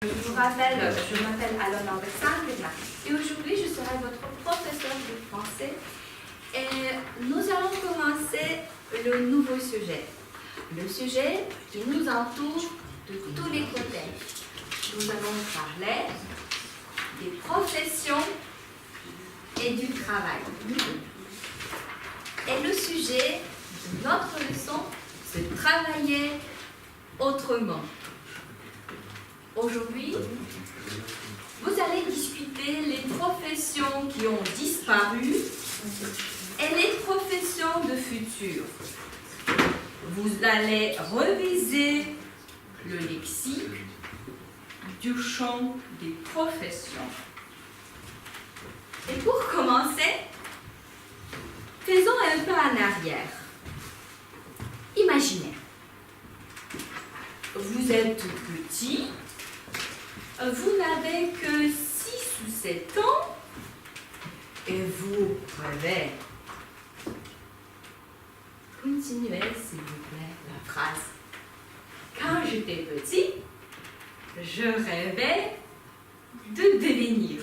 Je vous rappelle, je m'appelle Alona Alexandrina et aujourd'hui je serai votre professeur de français et nous allons commencer le nouveau sujet. Le sujet qui nous entoure de tous les côtés. Nous allons parler des professions et du travail. Et le sujet de notre leçon, c'est travailler autrement. Aujourd'hui, vous allez discuter les professions qui ont disparu et les professions de futur. Vous allez réviser le lexique du champ des professions. Et pour commencer, faisons un pas en arrière. Imaginez, vous êtes petit, vous n'avez que 6 ou 7 ans et vous rêvez. Continuez, s'il vous plaît, la phrase. Quand j'étais petit, je rêvais de devenir.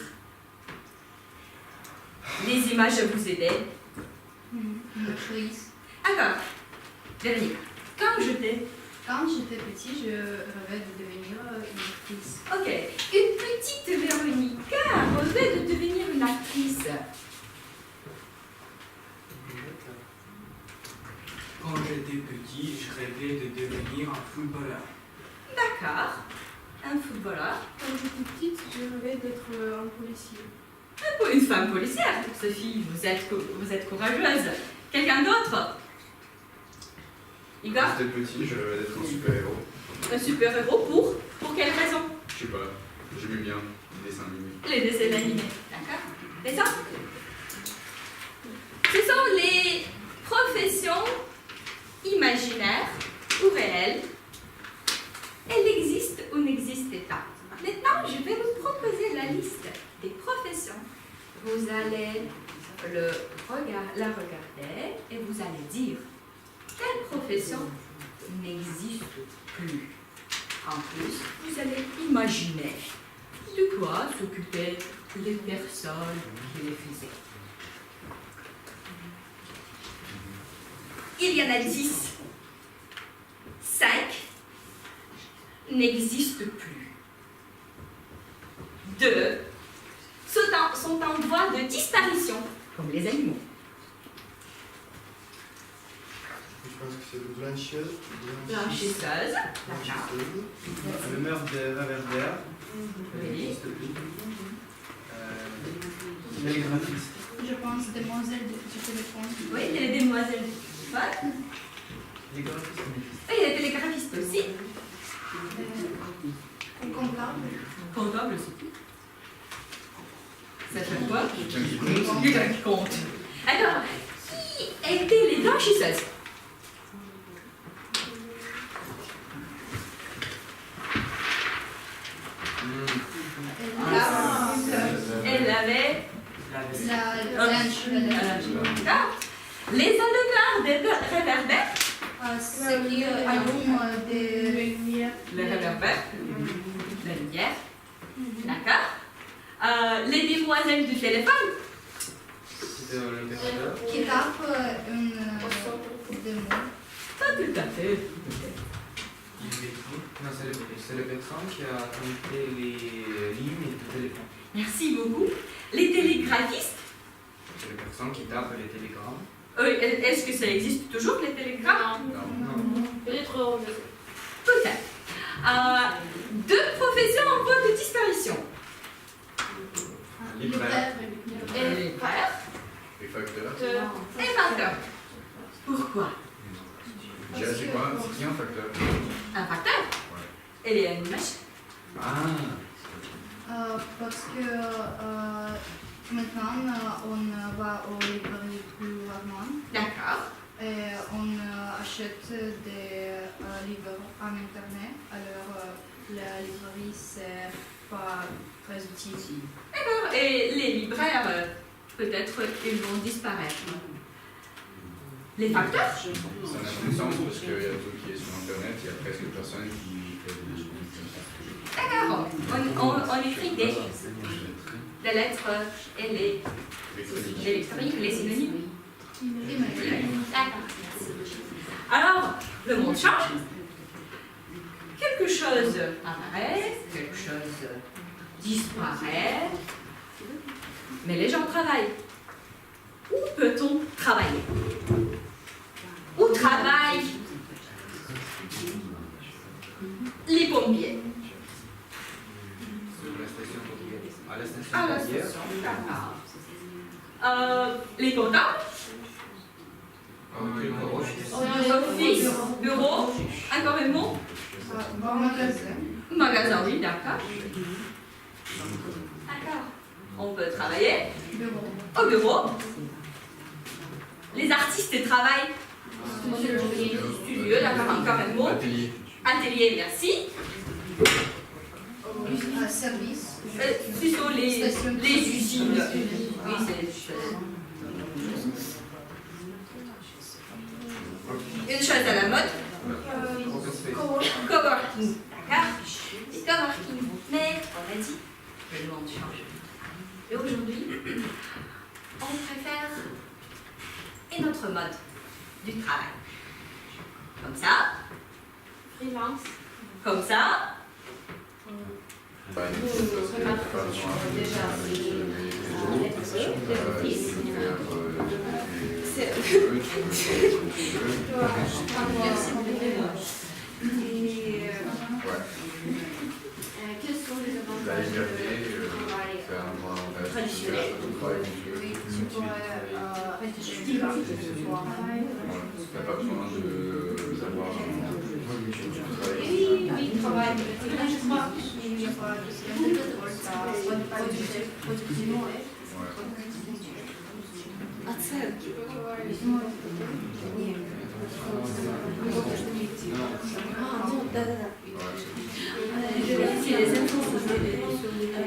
Les images vous aident? Une actrice. D'accord. Véronique, quand j'étais petit, je rêvais de devenir une actrice. Ok. Une petite Véronica rêvait de devenir une actrice. Quand j'étais petit, je rêvais de devenir un footballeur. D'accord. Un footballeur. Quand j'étais petite, je rêvais d'être un policier. Une femme policière. Sophie, vous êtes courageuse. Quelqu'un d'autre? Igor? Quand j'étais petit, je rêvais d'être un super-héros. Un super-héros pour quelle raison? Je sais pas, j'aimais bien les dessins animés. Les dessins animés. D'accord. Et ça? Ce sont les professions imaginaires ou réelles. Elles existent ou n'existent pas. Maintenant, je vais vous proposer la liste des professions. Vous allez la regarder et vous allez dire quelle profession n'existe plus. En plus, vous allez imaginer de quoi s'occupaient les personnes qui les faisaient. Il y en a 10. 5 n'existent plus. 2 sont en voie de disparition, comme les animaux. Je pense que c'est le blanchisseur. Blanchisseuse. Le meurtre de réverbère. Oui. Les graphistes. Je pense demoiselle du téléphone. Oui, les demoiselles du téléphone. Les graphistes. Et les télégraphistes aussi. Comptable. Comptable aussi. Ça fait quoi? Quelqu'un Quelqu'un qui compte. Alors, qui étaient les blanchisseuses? Elle avait La Ah, les enleveurs des réverbères. ceux qui allument des lumières. Les réverbères. La lumière. D'accord. Les demoiselles du téléphone. C'était l'interrupteur. Qui tapent des mots. Pas tout à fait. Non, c'est le patron qui a connecté les lignes du téléphone. Merci beaucoup. Les télégraphistes. C'est les personnes qui tapent les télégrammes. Est-ce que ça existe toujours, les télégrammes? Non. Peut-être Peut-être. 2 professions en voie de disparition. Libraire, Et libraire les facteurs. et facteur. Pourquoi? Déjà, c'est quoi? C'est qui un facteur? Un facteur. Ouais. Et une machine. Ah, parce que maintenant on va aux librairies plus rarement D'accord. et on achète des livres en internet. Alors la librairie c'est pas très utile. D'accord. Et les libraires, peut-être, ils vont disparaître. Les facteurs? ça n'a plus de sens parce qu'il y a tout qui est sur Internet, il y a presque personne qui fait des choses comme ça. D'accord. On écrit des lettres et les électroniques, les synonymes. D'accord. Alors, le monde change. Quelque chose apparaît, quelque chose disparaît, mais les gens travaillent. Où peut-on travailler? Où travaillent les pompiers? À la station À la pompière. station, d'accord. Les comptables? Office, bureau, encore un mot? Magasin. Magasin, oui, d'accord. D'accord. On peut travailler Bureau. au bureau. Les artistes travaillent studio, d'accord, encore un mot. Atelier. Atelier, merci. Service. Plutôt les usines. Oui, c'est une chose à la mode. Coworking. D'accord. Les coworking. Mais on a dit que le monde change. Et aujourd'hui, on préfère une autre mode du travail. Comme ça. Freelance. Comme ça. Quels sont les avantages La liberté, de travail c'est un avantage traditionnel. tu peux travailler comme tu veux. Tu pourrais rédiger là, ce soir. Tu n'as pas besoin d'avoir un travail. Oui, travail. Productivement,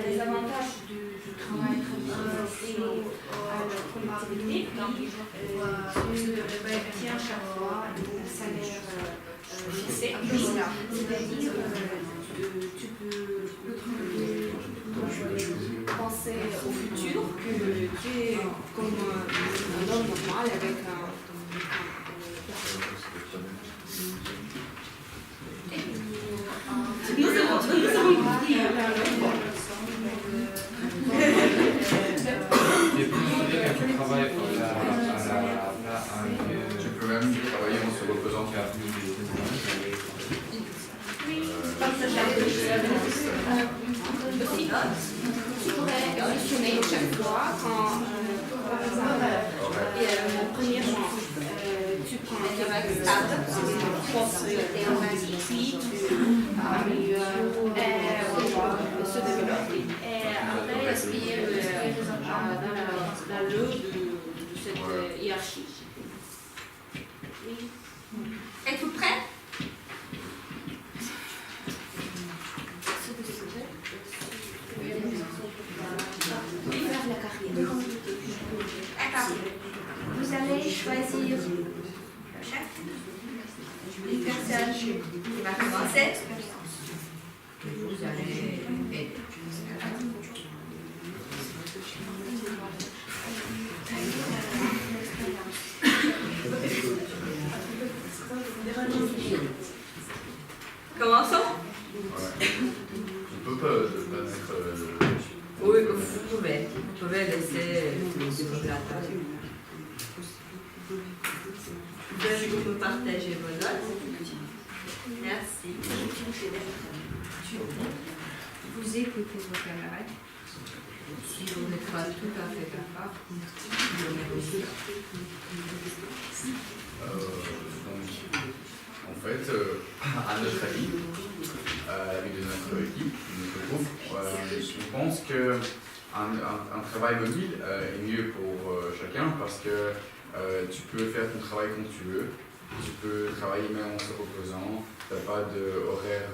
les avantages du travail traditionnel à la productivité. Tu obtiens chaque fois un salaire fixé. C'est-à-dire tu peux penser au futur que tu es comme un homme normal avec un Nous avons dit Il est plus motivé quand tu travailles Tu peux même travailler en se reposant. tu pourrais auditionner chaque fois quand, par exemple, mon premier mois, tu prends un travail stable, et on va dire, puis tu se développe et après aspire dans le de cette hiérarchie. Oui. êtes-vous prêts? Faire la carrière. D'accord. Vous allez choisir le chef, une personne qui va commencer. Vous allez aider. Commençons. Tu peux pas mettre. Oui, vous pouvez laisser la table. Vous pouvez partager vos notes. Merci. Vous écoutez vos camarades. Si vous n'êtes pas tout à fait d'accord, vous le aussi. En fait, à notre avis, avec notre équipe, notre groupe, on pense qu'un travail mobile est mieux pour chacun parce que tu peux faire ton travail comme tu veux, tu peux travailler même en se reposant, tu n'as pas d'horaire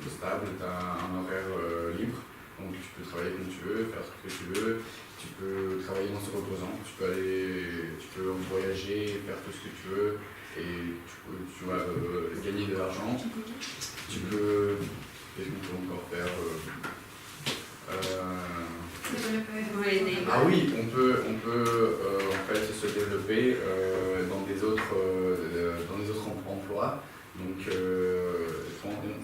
stable, tu as un horaire libre, donc tu peux travailler comme tu veux, faire ce que tu veux, tu peux travailler en se reposant, tu peux voyager, faire tout ce que tu veux. Et tu vas gagner de l'argent, tu peux Qu'est-ce qu'on peut encore faire Ah oui, on peut en fait se développer dans des autres emplois. Donc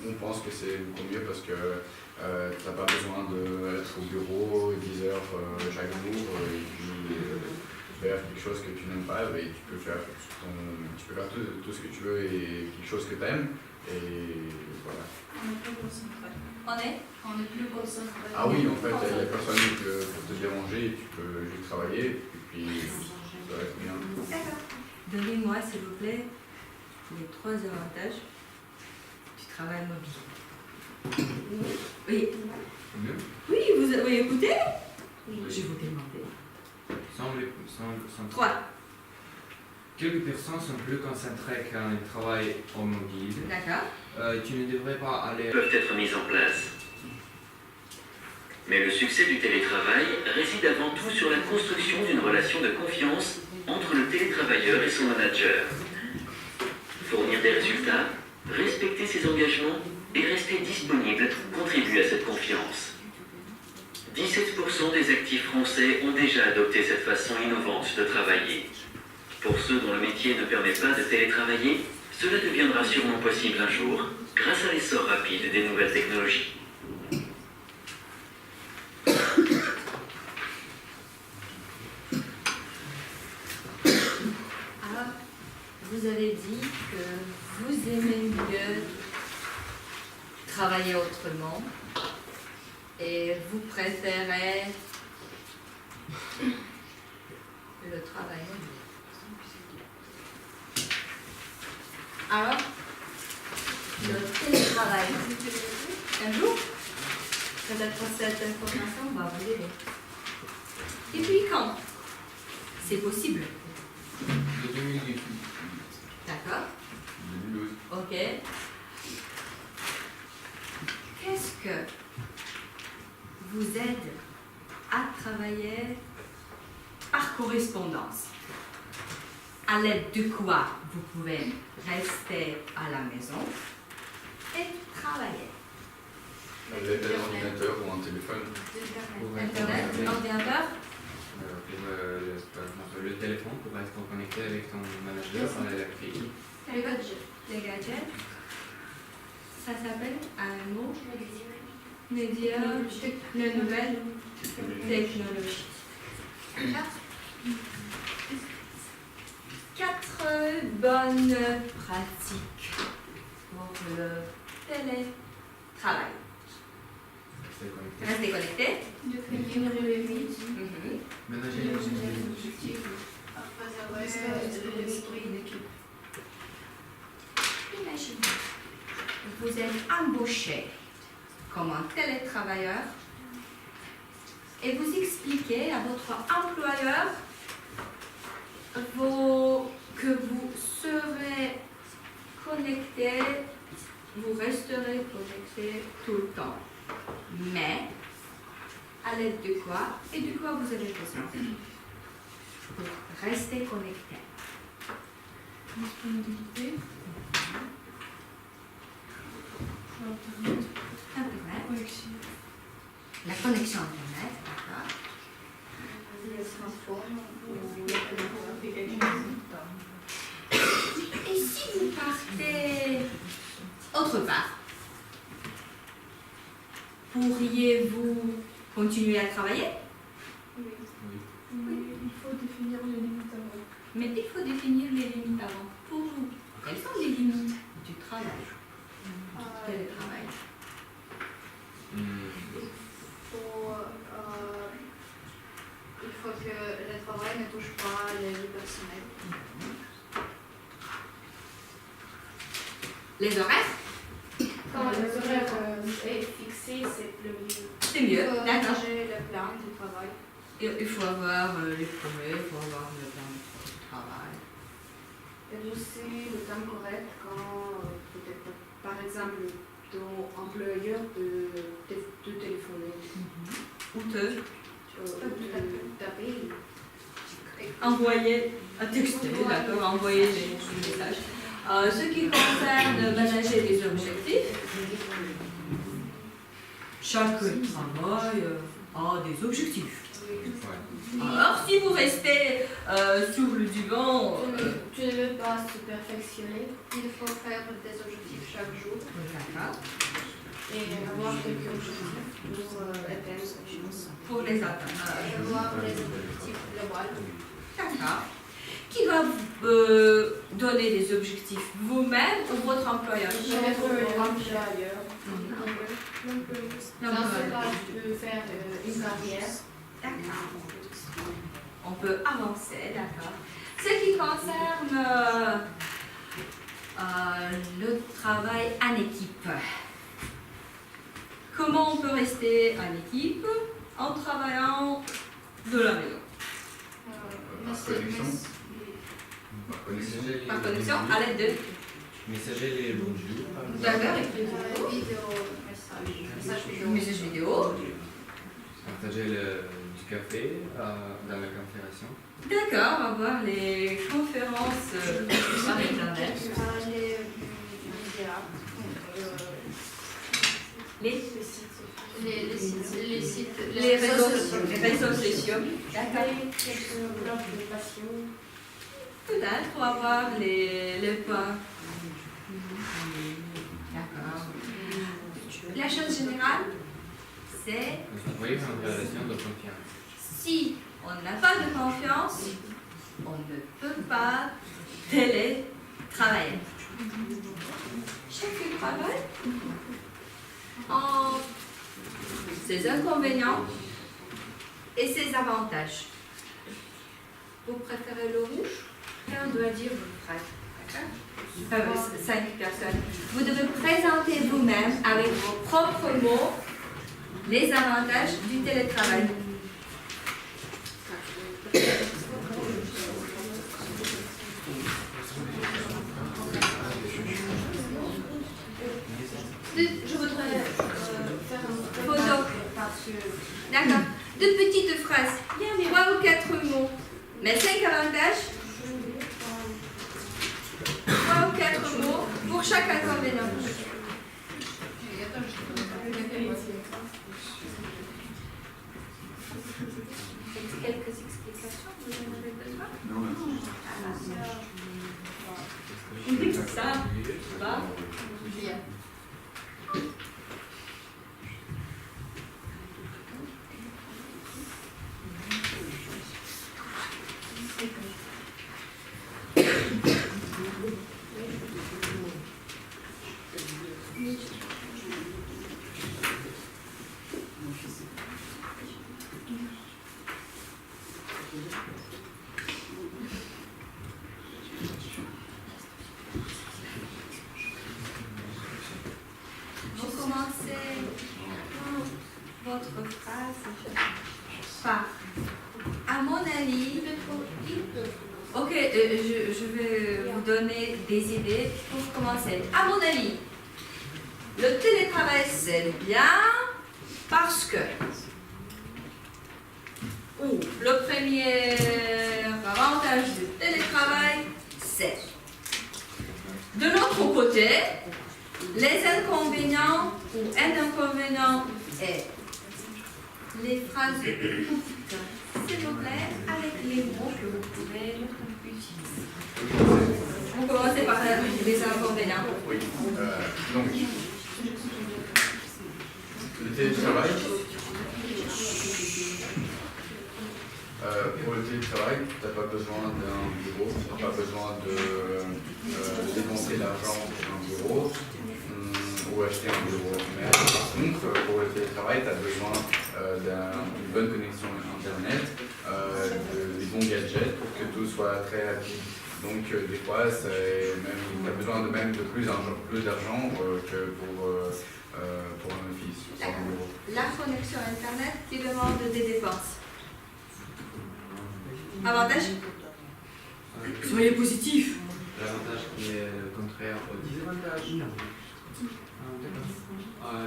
on pense que c'est beaucoup mieux parce que tu n'as pas besoin d'être au bureau 10 heures chaque jour et puis faire quelque chose que tu n'aimes pas, et tu peux faire tout ce que tu veux et quelque chose que tu aimes. Et voilà. On est plus concentré. Ah oui, en fait, il n'y a personne pour te déranger, tu peux juste travailler et puis ça va être bien. D'accord. Donnez-moi, s'il vous plaît, les 3 avantages du travail mobile. Oui. Oui, vous avez écouté? Je vous demandais. Sans 3. Quelques personnes sont plus concentrées quand elles travaillent au mobile. D'accord. Tu ne devrais pas aller... peuvent être mises en place. Mais le succès du télétravail réside avant tout sur la construction d'une relation de confiance entre le télétravailleur et son manager. Fournir des résultats, respecter ses engagements et rester disponible contribuent à cette confiance. 17% des actifs français ont déjà adopté cette façon innovante de travailler. Pour ceux dont le métier ne permet pas de télétravailler, cela deviendra sûrement possible un jour, grâce à l'essor rapide des nouvelles technologies. Alors, vous avez dit que vous aimez mieux travailler autrement et vous préférez le travail mobile. Alors, le télétravail, un jour, peut-être cette information va vous aider. Et puis quand? C'est possible. De 2018. D'accord. 2012. Ok. Qu'est-ce que vous aide à travailler par correspondance? À l'aide de quoi vous pouvez rester à la maison et travailler? À l'aide d'un ordinateur ou un téléphone. Internet, ordinateur, Pour le téléphone, pour rester connecté avec ton manager à l'électrique. les gadgets. Ça s'appelle un mot médias, les nouvelles technologies. 4 bonnes pratiques pour le télétravail. Restez connecté. Définir les limites. Ménager les objectifs. Préserver l'esprit d'équipe. Imaginez, vous êtes embauché comme un télétravailleur et vous expliquez à votre employeur que vous serez connecté, vous resterez connecté tout le temps. Mais, à l'aide de quoi et de quoi vous avez besoin pour rester connecté? Disponibilité. Internet. Connexion. La connexion Internet, d'accord. Le smartphone. Et si vous partez autre part, pourriez-vous continuer à travailler? Oui, il faut définir les limites avant. Mais il faut définir les limites avant. Pour vous, quelles sont les limites du travail, du télétravail? Il faut que le travail ne touche pas les vies personnelles. Les horaires? Quand les horaires est fixé, c'est le mieux. C'est mieux, Il faut d'accord. changer le plan du travail. Il faut avoir les promesses, il faut avoir le plan de travail. Et aussi le temps correct quand, peut-être, par exemple, ton employeur te téléphoner, Ou taper. envoyer un texte, d'accord, envoyer des messages. Ce qui concerne manager les objectifs, chaque travail a des objectifs. Ouais. Alors, si vous restez sur le divan, Tu ne veux pas se perfectionner. Il faut faire des objectifs chaque jour et avoir quelques objectifs pour atteindre ces choses. pour les atteindre. Avoir les objectifs globaux. D'accord. Qui va vous donner des objectifs, vous-même ou votre employeur? Votre employeur. Dans L'employeur. ce cas, tu peux faire une carrière. D'accord. On peut avancer, d'accord. Ce qui concerne le travail en équipe. Comment on peut rester en équipe en travaillant de la maison? Par connexion. Par connexion. Par connexion, à l'aide de... Messager les bonjours, par exemple. D'accord. Vidéo, message Message vidéo. Partager du café dans la conférence. D'accord, on va voir les conférences par Internet. Les Les réseaux sociaux. D'accord. Peut-être, on va voir les points. D'accord. La chose générale, c'est Oui, une relation de confiance. si on n'a pas de confiance, on ne peut pas télétravailler. Chaque travail a ses inconvénients et ses avantages. Vous préférez le rouge? On doit dire une phrase. D'accord? 5 personnes. Vous devez présenter vous-même avec vos propres mots les avantages du télétravail. Je voudrais faire une photo. D'accord. De petites phrases. 3 ou 4 mots. Mais 5 avantages. 3 ou 4 mots pour chaque inconvénient. Quelques explications, vous en avez besoin? Non, Ça va? Vous commencez votre phrase par à mon avis. Ok, je vais vous donner des idées pour commencer. À mon avis, le télétravail c'est bien parce que le premier avantage du télétravail c'est de l'autre côté les inconvénients ou un inconvénient est les phrases courtes, s'il vous plaît, avec les mots que vous pouvez utiliser. Vous commencez par les inconvénients. Oui. Donc, le télétravail. Pour le télétravail, tu n'as pas besoin d'un bureau, tu n'as pas besoin de dépenser l'argent pour un bureau ou acheter un bureau. Mais par contre, pour le télétravail, tu as besoin d'une bonne connexion Internet, des bons gadgets pour que tout soit très rapide. Donc des fois, tu as besoin de plus d'argent que pour un office, pour un bureau. La connexion Internet qui demande des dépenses. Avantage? Soyez positif. L'avantage qui est le contraire au désavantage.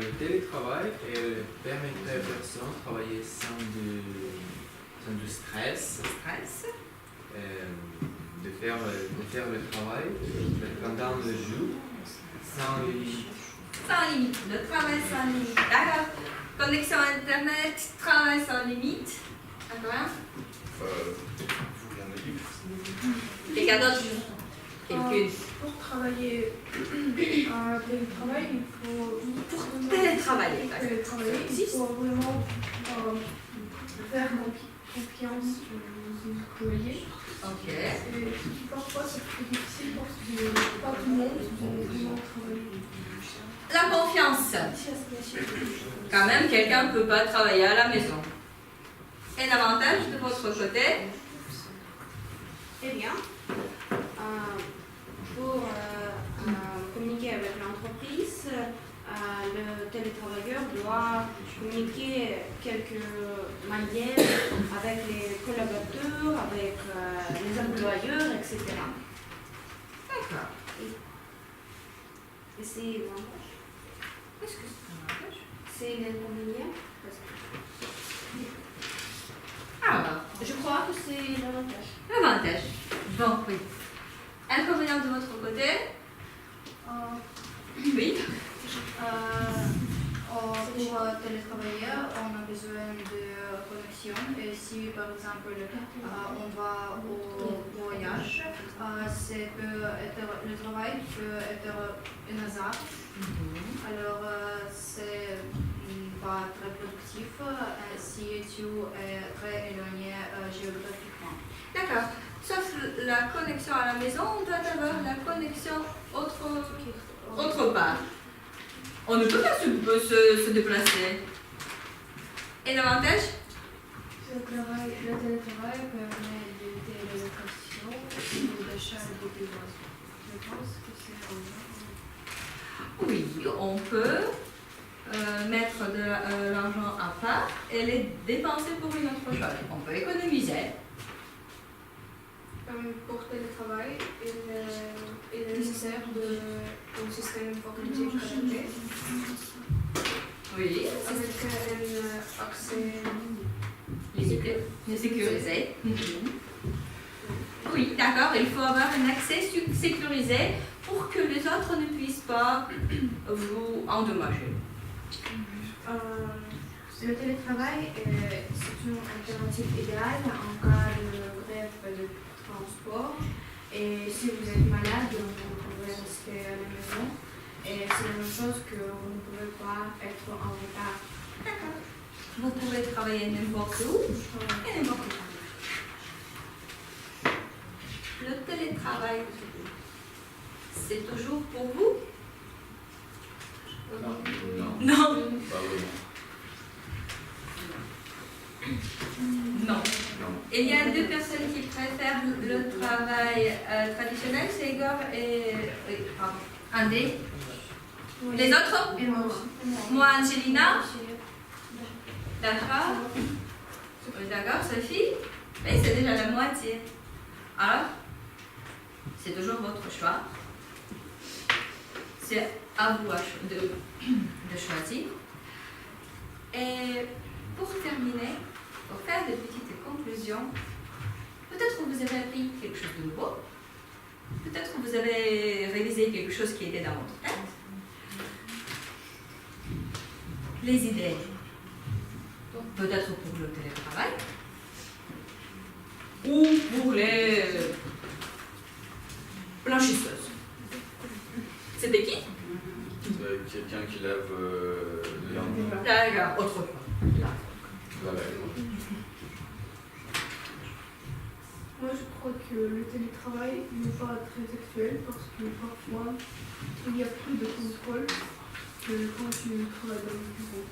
Le télétravail permettrait aux personnes de travailler sans du stress, de faire le travail pendant le jour sans limite. Sans limite. Le travail sans limite. D'accord. connexion Internet, travail sans limite. D'accord. Vous viens de dire. Quelqu'un d'autre? Quelqu'une. Pour travailler en télétravail, il faut... Pour télétravailler, d'accord. Il faut vraiment faire confiance aux employés. Ok. Et parfois c'est très difficile parce que pas tout le monde veut vraiment travailler. La confiance. Quand même, quelqu'un ne peut pas travailler à la maison. Et l'avantage de votre côté? Eh bien, pour communiquer avec l'entreprise, le télétravailleur doit communiquer quelques manières avec les collaborateurs, avec les employeurs, etc. D'accord. Et c'est l'avantage. Qu'est-ce que c'est un avantage? C'est l'inconvénient. Alors, Je crois que c'est l'avantage. l'avantage. Bon, oui. Inconvénient de votre côté? Oui. Pour télétravailler, on a besoin de connexion. Et si par exemple on va au voyage, le travail peut être un hasard. Alors c'est pas très productif si tu es très éloigné géographiquement. D'accord. Sauf la connexion à la maison, on doit avoir la connexion autre part. On ne peut pas se déplacer. Et l'avantage? Le télétravail permet d'éviter les attractions et d'achat de dépenses. Je pense que c'est un Oui, on peut mettre de l'argent à part et les dépenser pour une autre chose. On peut économiser. Pour télétravail, il est nécessaire un système informatique adapté Oui. avec un accès Limité, mais sécurisé. Oui, d'accord, il faut avoir un accès sécurisé pour que les autres ne puissent pas vous endommager. Le télétravail, c'est une alternative idéale en cas de grève de transport. Et si vous êtes malade, vous pouvez rester à la maison. Et c'est la même chose que vous ne pouvez pas être en retard. D'accord. Vous pouvez travailler n'importe où et n'importe quand. Le télétravail, c'est toujours pour vous? Non. Non. Pas vraiment. Non. Non. Il y a deux personnes qui préfèrent le travail traditionnel, c'est Igor et André. Les autres? Et moi aussi. Moi, Angelina. D'accord. Oui, d'accord, Sophie. Oui, c'est déjà la moitié. Alors, c'est toujours votre choix. C'est à vous de choisir. Et pour terminer, pour faire de petites conclusions, peut-être que vous avez appris quelque chose de nouveau. Peut-être que vous avez réalisé quelque chose qui était dans votre tête. Les idées. Donc, peut-être pour le télétravail. Ou pour les blanchisseuses. C'était qui? Quelqu'un qui lave les linges. D'accord, autre chose. La veille. Moi, je crois que le télétravail n'est pas très actuel parce que parfois, il n'y a plus de contrôle que quand tu travailles dans le bureau.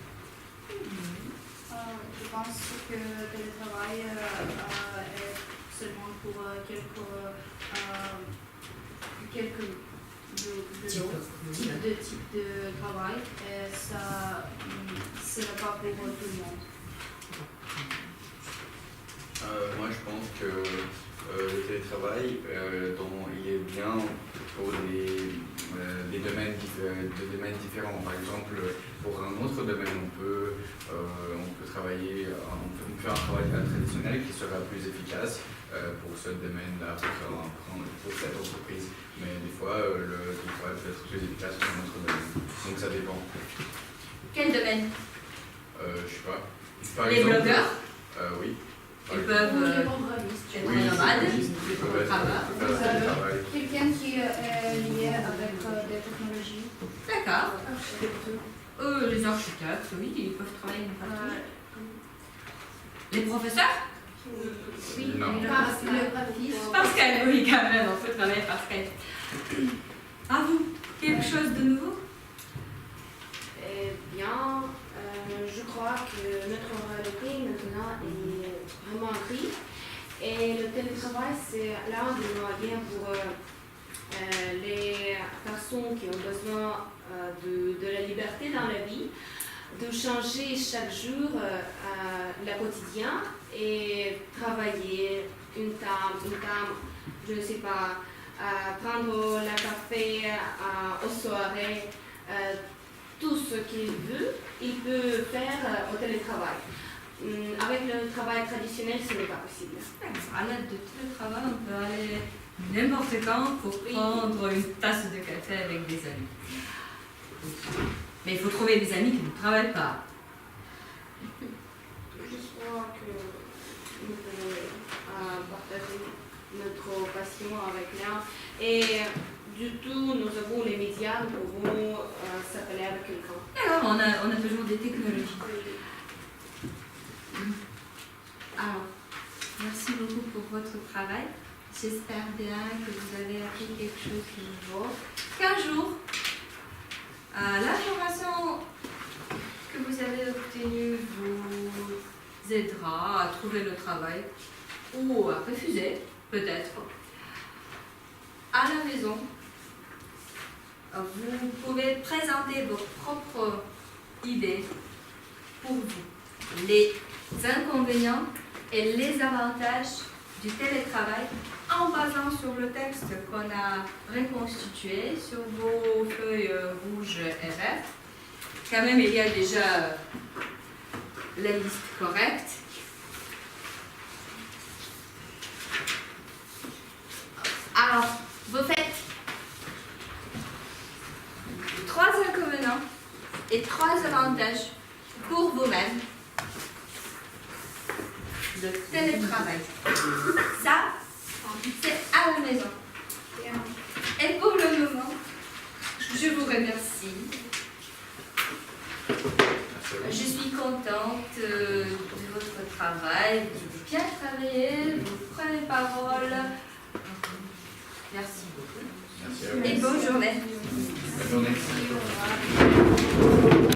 Je pense que le télétravail est seulement pour quelques types de travail et ça ce n'est pas pour tout le monde. Moi, je pense que le télétravail, il est bien pour des domaines différents. Par exemple, pour un autre domaine, on peut travailler, on peut faire un travail traditionnel qui sera plus efficace pour ce domaine-là, pour cette entreprise. Mais des fois, le télétravail peut être plus efficace pour un autre domaine. Donc ça dépend. Quel domaine? Je sais pas. Par Les exemple, blogueurs, oui. ils peuvent Les être programmistes. nomades. Ils peuvent être faire du travail. Quelqu'un qui est lié avec des technologies. D'accord. Architecture. Les architectes, oui, ils peuvent travailler une partie. Les professeurs? Oui, Non. le graphiste. Pascal, oui, quand même, on peut travailler Pascal. À vous, quelque chose de nouveau? Eh bien, je crois que notre réalité maintenant est vraiment gris. Et le télétravail, c'est l'un des moyens pour les personnes qui ont besoin de la liberté dans la vie, de changer chaque jour le quotidien et travailler une table, je ne sais pas, prendre le café aux soirées, tout ce qu'il veut, il peut faire au télétravail. Avec le travail traditionnel, ce n'est pas possible. À l'aide de télétravail, on peut aller n'importe quand pour prendre une tasse de café avec des amis. Mais il faut trouver des amis qui ne travaillent pas. Je crois que nous pouvons partager notre passion avec l'un. Et du tout, nous avons les médias, nous pouvons s'appeler avec quelqu'un. Alors, on a toujours des technologies. Alors, merci beaucoup pour votre travail. J'espère bien que vous avez appris quelque chose de nouveau. Qu'un jour, l'information que vous avez obtenue vous aidera à trouver le travail ou à refuser, peut-être. À la maison, vous pouvez présenter vos propres idées pour vous. Les inconvénients et les avantages du télétravail en basant sur le texte qu'on a reconstitué sur vos feuilles rouges et vertes. Quand même, il y a déjà la liste correcte. Alors, vous faites 3 inconvénients et 3 avantages pour vous-même. Le télétravail. Ça, c'est à la maison. Et pour le moment, je vous remercie. Je suis contente de votre travail. Vous avez bien travaillé, vous prenez parole. Merci beaucoup. Merci à vous. Et bonne journée. Bonne journée.